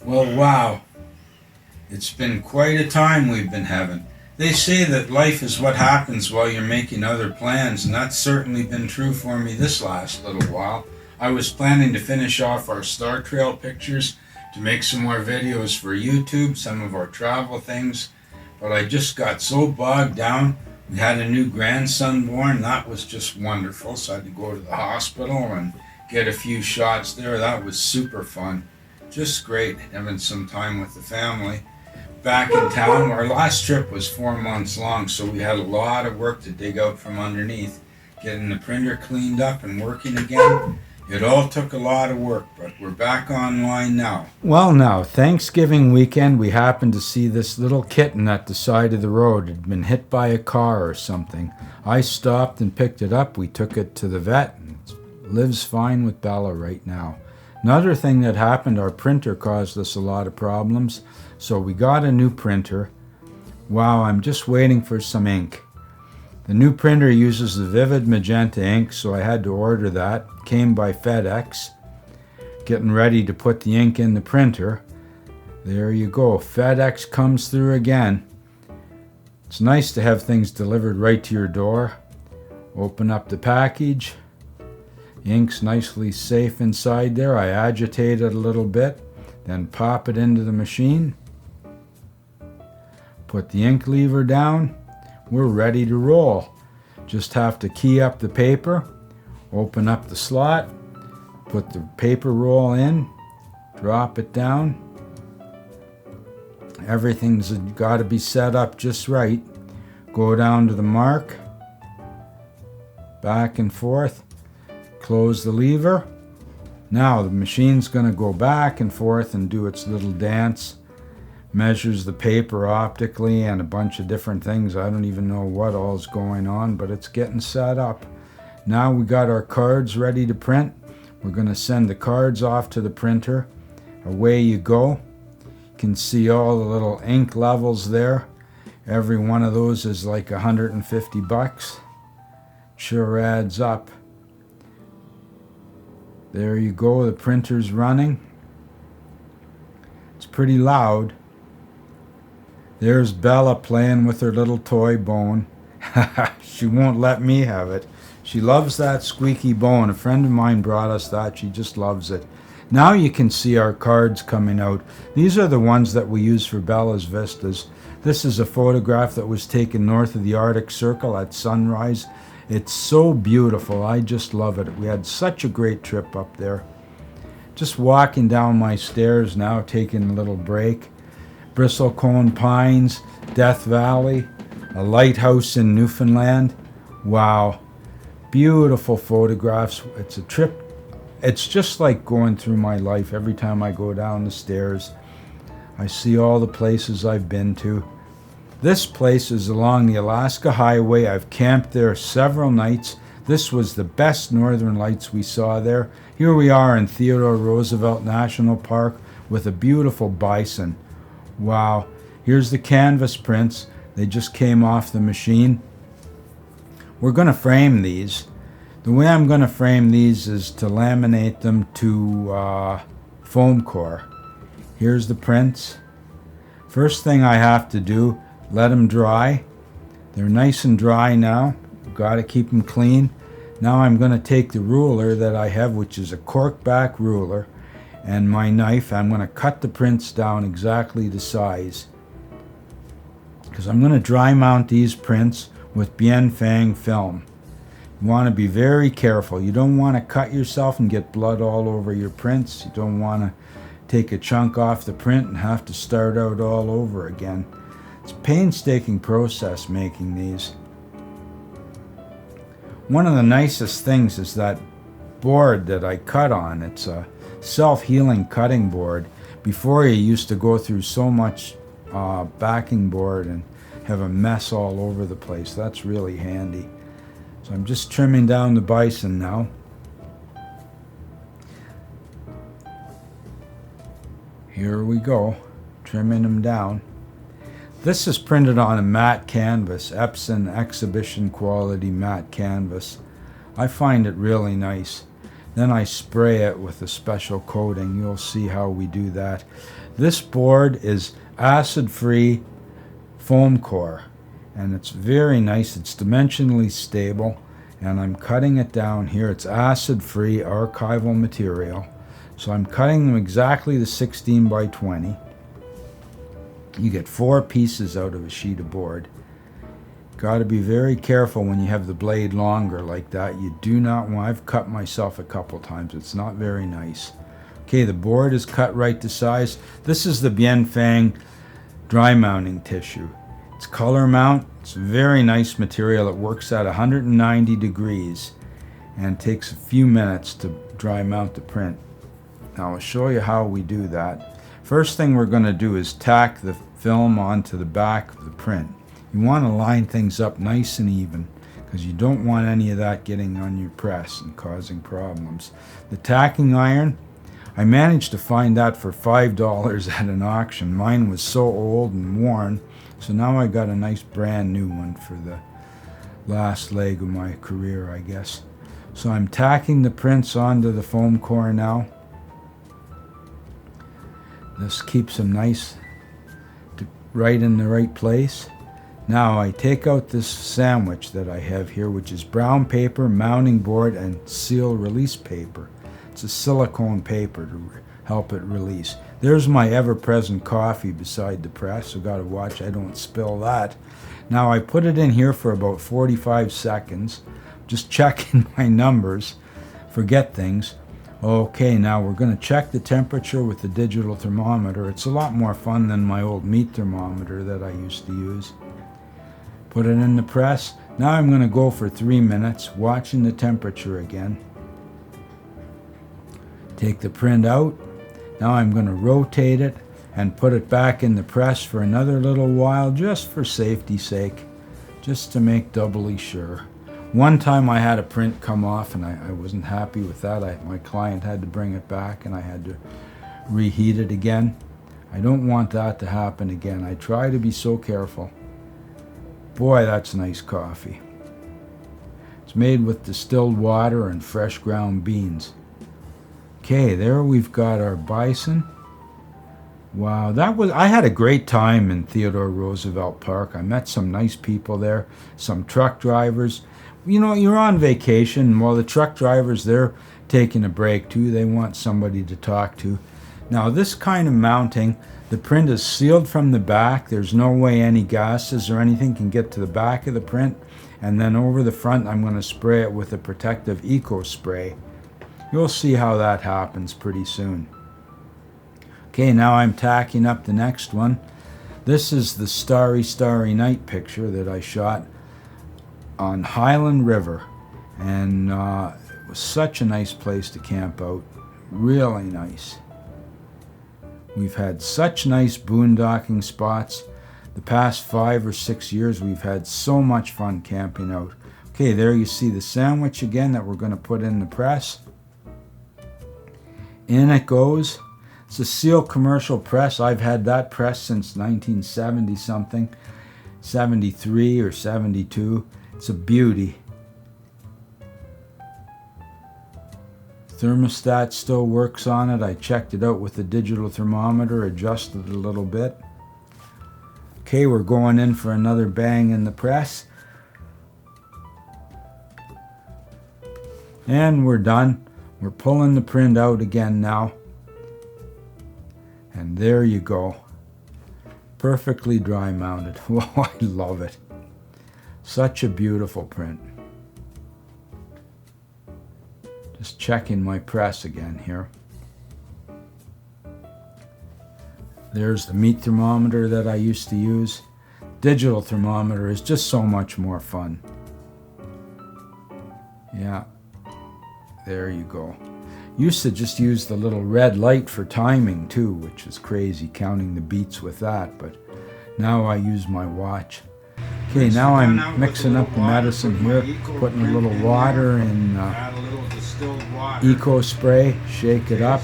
Well, wow, it's been quite a time we've been having. They say that life is what happens while you're making other plans, and that's certainly been true for me this last little while. I was planning to finish off our Star Trail pictures to make some more videos for YouTube, some of our travel things, but I just got so bogged down. We had a new grandson born. That was just wonderful, so I had to go to the hospital and get a few shots there. That was super fun. Just great having some time with the family. Back in town, our last trip was 4 months long, so we had a lot of work to dig out from underneath. Getting the printer cleaned up and working again. It all took a lot of work, but we're back online now. Well, now, Thanksgiving weekend, we happened to see this little kitten at the side of the road. It had been hit by a car or something. I stopped and picked it up. We took it to the vet, and it lives fine with Bella right now. Another thing that happened, our printer caused us a lot of problems, so we got a new printer. Wow, I'm just waiting for some ink. The new printer uses the vivid magenta ink, so I had to order that. Came by FedEx. Getting ready to put the ink in the printer. There you go. FedEx comes through again. It's nice to have things delivered right to your door. Open up the package. The ink's nicely safe inside there. I agitate it a little bit, then pop it into the machine. Put the ink lever down. We're ready to roll. Just have to key up the paper, open up the slot, put the paper roll in, drop it down. Everything's got to be set up just right. Go down to the mark, back and forth, close the lever. Now the machine's going to go back and forth and do its little dance. Measures the paper optically and a bunch of different things. I don't even know what all's going on, but it's getting set up. Now we got our cards ready to print. We're going to send the cards off to the printer. Away you go. You can see all the little ink levels there. Every one of those is like $150. Sure adds up. There you go, the printer's running. It's pretty loud. There's Bella playing with her little toy bone. She won't let me have it. She loves that squeaky bone. A friend of mine brought us that. She just loves it. Now you can see our cards coming out. These are the ones that we use for Bella's Vistas. This is a photograph that was taken north of the Arctic Circle at sunrise. It's so beautiful. I just love it. We had such a great trip up there. Just walking down my stairs now, taking a little break. Bristlecone Pines, Death Valley, a lighthouse in Newfoundland. Wow, beautiful photographs. It's a trip. It's just like going through my life. Every time I go down the stairs, I see all the places I've been to. This place is along the Alaska Highway. I've camped there several nights. This was the best northern lights we saw there. Here we are in Theodore Roosevelt National Park with a beautiful bison. Wow, here's the canvas prints. They just came off the machine. We're going to frame these. The way I'm going to frame these is to laminate them to foam core. Here's the prints. First thing I have to do, let them dry. They're nice and dry now. Got to keep them clean. Now I'm going to take the ruler that I have, which is a cork back ruler, and my knife. I'm going to cut the prints down exactly the size, because I'm going to dry mount these prints with Bien Fang film. You want to be very careful. You don't want to cut yourself and get blood all over your prints. You don't want to take a chunk off the print and have to start out all over again. It's a painstaking process making these. One of the nicest things is that board that I cut on. It's a self-healing cutting board. Before, you used to go through so much backing board and have a mess all over the place. That's really handy. So I'm just trimming down the bison now. Here we go, trimming them down. This is printed on a matte canvas, Epson exhibition quality matte canvas. I find it really nice. Then I spray it with a special coating. You'll see how we do that. This board is acid-free foam core, and it's very nice. It's dimensionally stable, and I'm cutting it down here. It's acid-free archival material. So I'm cutting them exactly to 16 by 20. You get 4 pieces out of a sheet of board. Got to be very careful when you have the blade longer like that. You do not want, I've cut myself a couple times. It's not very nice. Okay, the board is cut right to size. This is the Bienfang dry mounting tissue. It's color mount. It's very nice material. It works at 190 degrees and takes a few minutes to dry mount the print. Now I'll show you how we do that. First thing we're going to do is tack the film onto the back of the print. You want to line things up nice and even because you don't want any of that getting on your press and causing problems. The tacking iron, I managed to find that for $5 at an auction. Mine was so old and worn, so now I got a nice brand new one for the last leg of my career, I guess. So I'm tacking the prints onto the foam core now. This keeps them nice, right in the right place. Now I take out this sandwich that I have here, which is brown paper, mounting board, and seal release paper. It's a silicone paper to help it release. There's my ever-present coffee beside the press, so gotta watch I don't spill that. Now I put it in here for about 45 seconds, just checking my numbers, forget things. Okay, now we're going to check the temperature with the digital thermometer. It's a lot more fun than my old meat thermometer that I used to use. Put it in the press. Now I'm going to go for 3 minutes, watching the temperature again. Take the print out. Now I'm going to rotate it and put it back in the press for another little while, just for safety's sake, just to make doubly sure. One time I had a print come off and I wasn't happy with that. My client had to bring it back and I had to reheat it again. I don't want that to happen again. I try to be so careful. Boy, that's nice coffee. It's made with distilled water and fresh ground beans. Okay, there we've got our bison. Wow, I had a great time in Theodore Roosevelt Park. I met some nice people there, some truck drivers. You know, you're on vacation. Well, the truck drivers, they're taking a break too. They want somebody to talk to. Now, this kind of mounting, the print is sealed from the back. There's no way any gases or anything can get to the back of the print. And then over the front, I'm going to spray it with a protective eco spray. You'll see how that happens pretty soon. Okay, now I'm tacking up the next one. This is the Starry, Starry Night picture that I shot on Highland River, and it was such a nice place to camp out. Really nice. We've had such nice boondocking spots. The past 5 or 6 years we've had so much fun camping out. Okay, there you see the sandwich again that we're going to put in the press. In it goes. It's a Seal commercial press. I've had that press since 1970 something, 73 or 72. It's a beauty. Thermostat still works on it. I checked it out with the digital thermometer, adjusted it a little bit. Okay, we're going in for another bang in the press. And we're done. We're pulling the print out again now. And there you go. Perfectly dry mounted. Oh, I love it. Such a beautiful print. Just checking my press again here. There's the meat thermometer that I used to use. Digital thermometer is just so much more fun. Yeah, there you go. Used to just use the little red light for timing too, which is crazy, counting the beats with that, but now I use my watch. Okay, now I'm mixing up the medicine here, putting a little water in eco spray, shake it up,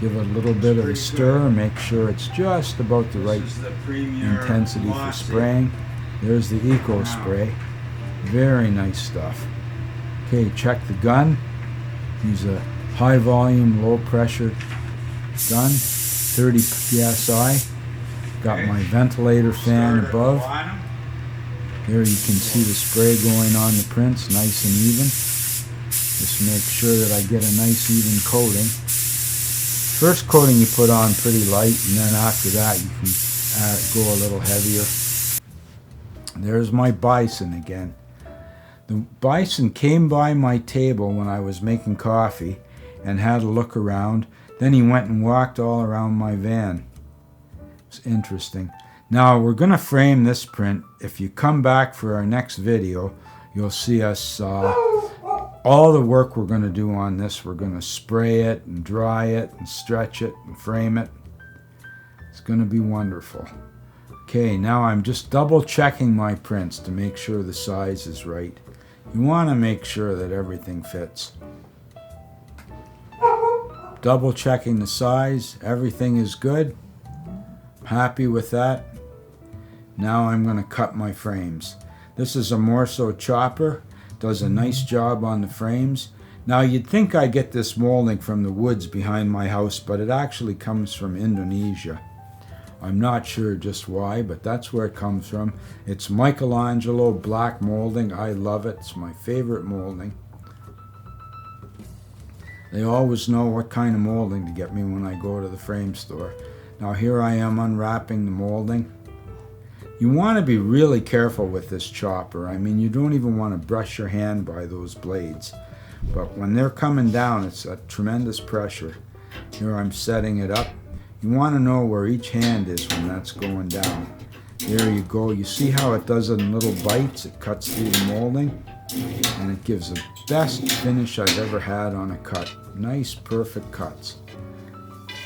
give it a little bit of a stir, make sure it's just about the right intensity for spraying. There's the eco spray. Very nice stuff. Okay, check the gun. Use a high volume, low pressure done, 30 psi. Got my ventilator fan above. There you can see the spray going on the prints, nice and even. Just make sure that I get a nice even coating. First coating you put on pretty light, and then after that you can go a little heavier. There's my bison again. The bison came by my table when I was making coffee and had a look around. Then he went and walked all around my van. It's interesting. Now we're going to frame this print. If you come back for our next video, you'll see us all the work we're going to do on this. We're going to spray it and dry it and stretch it and frame it. It's going to be wonderful. Okay, now I'm just double checking my prints to make sure the size is right. You want to make sure that everything fits. Double checking the size, everything is good. Happy with that. Now I'm going to cut my frames. This is a Morso chopper, does a nice job on the frames. Now you'd think I get this molding from the woods behind my house, but it actually comes from Indonesia. I'm not sure just why, but that's where it comes from. It's Michelangelo black molding. I love it. It's my favorite molding. They always know what kind of molding to get me when I go to the frame store. Now here I am unwrapping the molding. You want to be really careful with this chopper. I mean, you don't even want to brush your hand by those blades. But when they're coming down, it's a tremendous pressure. Here I'm setting it up. You want to know where each hand is when that's going down. There you go. You see how it does it in little bites? It cuts through the molding, and it gives the best finish I've ever had on a cut. Nice, perfect cuts.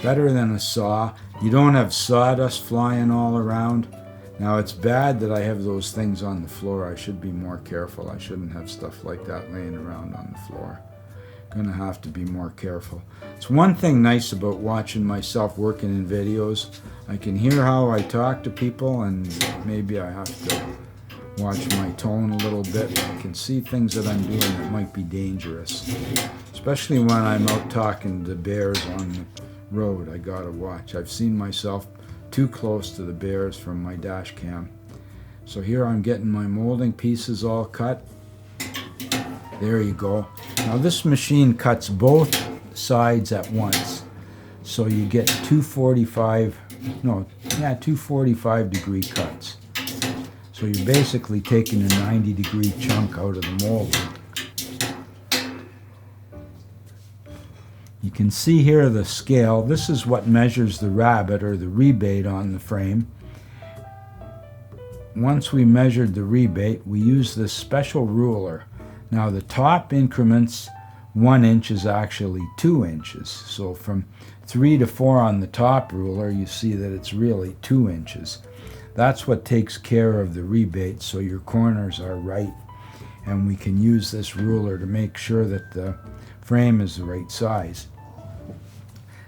Better than a saw. You don't have sawdust flying all around. Now it's bad that I have those things on the floor. I should be more careful. I shouldn't have stuff like that laying around on the floor. Gonna have to be more careful. It's one thing nice about watching myself working in videos. I can hear how I talk to people, and maybe I have to watch my tone a little bit. I can see things that I'm doing that might be dangerous. Especially when I'm out talking to bears on the road. I gotta watch. I've seen myself too close to the bears from my dash cam. So here I'm getting my molding pieces all cut. There you go. Now this machine cuts both sides at once. So you get 245 degree cuts. So you're basically taking a 90-degree chunk out of the molding. You can see here the scale. This is what measures the rabbet or the rebate on the frame. Once we measured the rebate, we use this special ruler. Now the top increments 1 inch is actually 2 inches. So from 3 to 4 on the top ruler, you see that it's really 2 inches. That's what takes care of the rebate, so your corners are right. And we can use this ruler to make sure that the frame is the right size.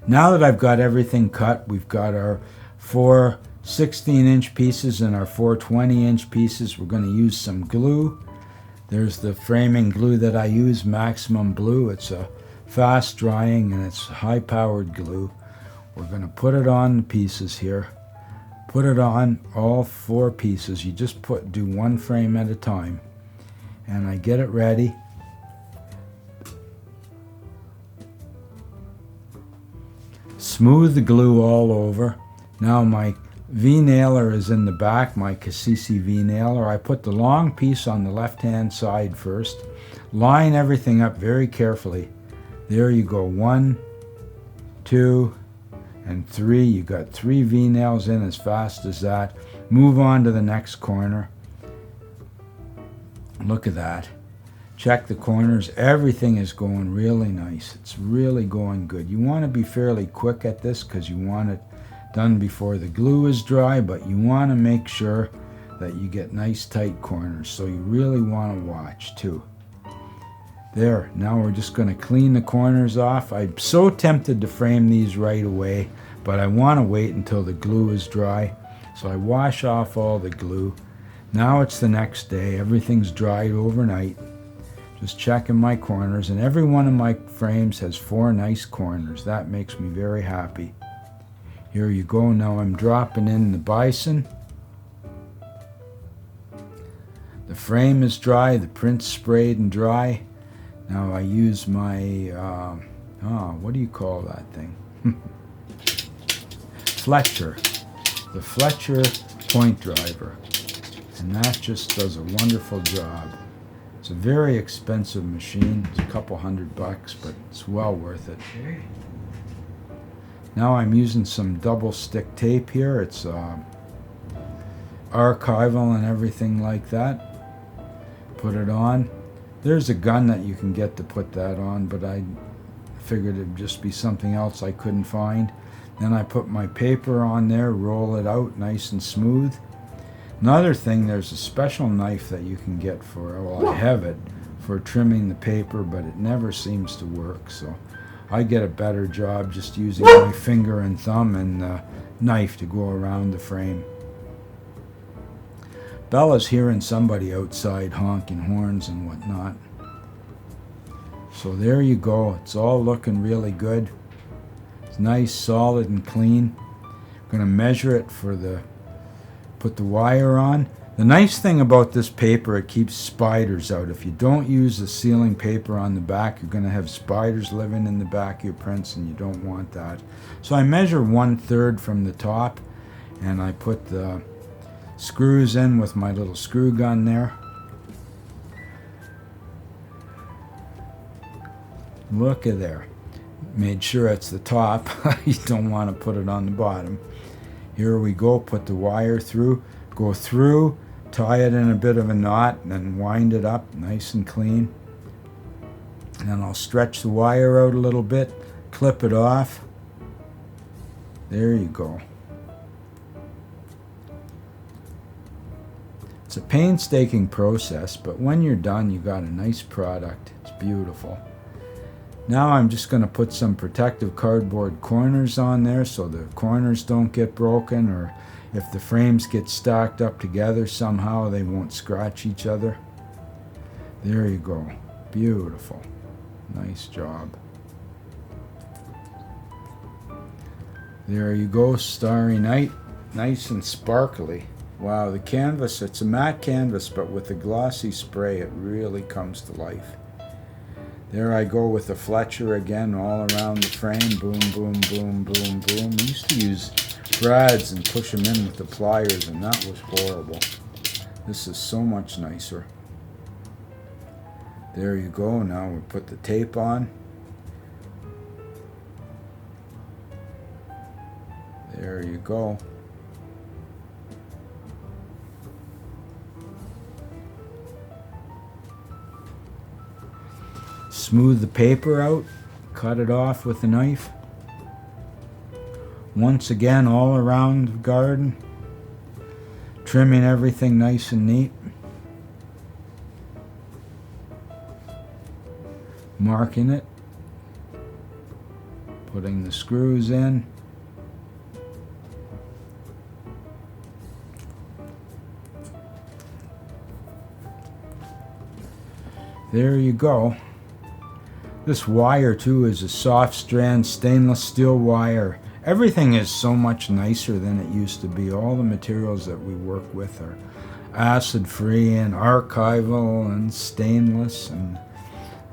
Now that I've got everything cut, we've got our 4 16-inch pieces and our 4 20-inch pieces. We're going to use some glue. There's the framing glue that I use, Maximum Blue. It's a fast drying and it's high-powered glue. We're going to put it on the pieces here. Put it on all 4 pieces. You just do one frame at a time. And I get it ready. Smooth the glue all over. Now my V-nailer is in the back, my Cassisi V-nailer. I put the long piece on the left-hand side first. Line everything up very carefully. There you go, 1, 2, and 3. You got 3 V-nails in as fast as that. Move on to the next corner. Look at that. Check the corners. Everything is going really nice. It's really going good. You want to be fairly quick at this because you want it done before the glue is dry, but you want to make sure that you get nice tight corners. So you really want to watch too. There, now we're just going to clean the corners off. I'm so tempted to frame these right away, but I want to wait until the glue is dry. So I wash off all the glue. Now it's the next day. Everything's dried overnight. Just checking my corners, and every one of my frames has 4 nice corners. That makes me very happy. Here you go. Now I'm dropping in the bison. The frame is dry, the print's sprayed and dry. Now I use my, what do you call that thing? Fletcher. The Fletcher point driver. And that just does a wonderful job. It's a very expensive machine. It's a couple $100, but it's well worth it. Now I'm using some double stick tape here. It's archival and everything like that. Put it on. There's a gun that you can get to put that on, but I figured it'd just be something else I couldn't find. Then I put my paper on there, roll it out nice and smooth. Another thing, there's a special knife that you can get for, well, I have it, for trimming the paper, but it never seems to work, so I get a better job just using my finger and thumb and the knife to go around the frame. Bella's hearing somebody outside honking horns and whatnot. So there you go. It's all looking really good. It's nice, solid, and clean. I'm going to measure it for put the wire on. The nice thing about this paper, it keeps spiders out. If you don't use the sealing paper on the back, you're going to have spiders living in the back of your prints, and you don't want that. So I measure 1/3 from the top, and I put the screws in with my little screw gun there. Look at there. Made sure it's the top. You don't want to put it on the bottom. Here we go. Put the wire through. Go through, tie it in a bit of a knot, and then wind it up nice and clean. And then I'll stretch the wire out a little bit, clip it off. There you go. It's a painstaking process, but when you're done, you got a nice product. It's beautiful. Now I'm just going to put some protective cardboard corners on there so the corners don't get broken, or if the frames get stacked up together somehow, they won't scratch each other. There you go. Beautiful. Nice job. There you go, Starry Night. Nice and sparkly. Wow, the canvas, it's a matte canvas, but with the glossy spray, it really comes to life. There I go with the Fletcher again, all around the frame. Boom, boom, boom, boom, boom. We used to use brads and push them in with the pliers, and that was horrible. This is so much nicer. There you go. Now we put the tape on. There you go. Smooth the paper out, cut it off with a knife. Once again, all around the garden, trimming everything nice and neat. Marking it, putting the screws in. There you go. This wire too is a soft strand stainless steel wire. Everything is so much nicer than it used to be. All the materials that we work with are acid free and archival and stainless, and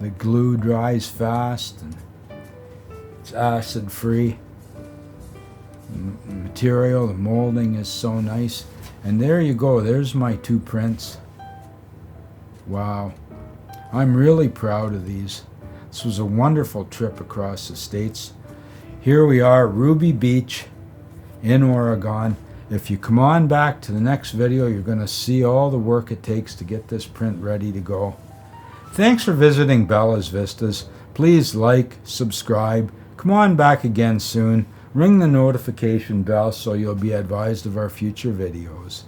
the glue dries fast and it's acid free. The material, the molding is so nice. And there you go. There's my 2 prints. Wow. I'm really proud of these. This was a wonderful trip across the states. Here we are, Ruby Beach in Oregon. If you come on back to the next video, you're going to see all the work it takes to get this print ready to go. Thanks for visiting Bella's Vistas. Please like, subscribe. Come on back again soon. Ring the notification bell so you'll be advised of our future videos.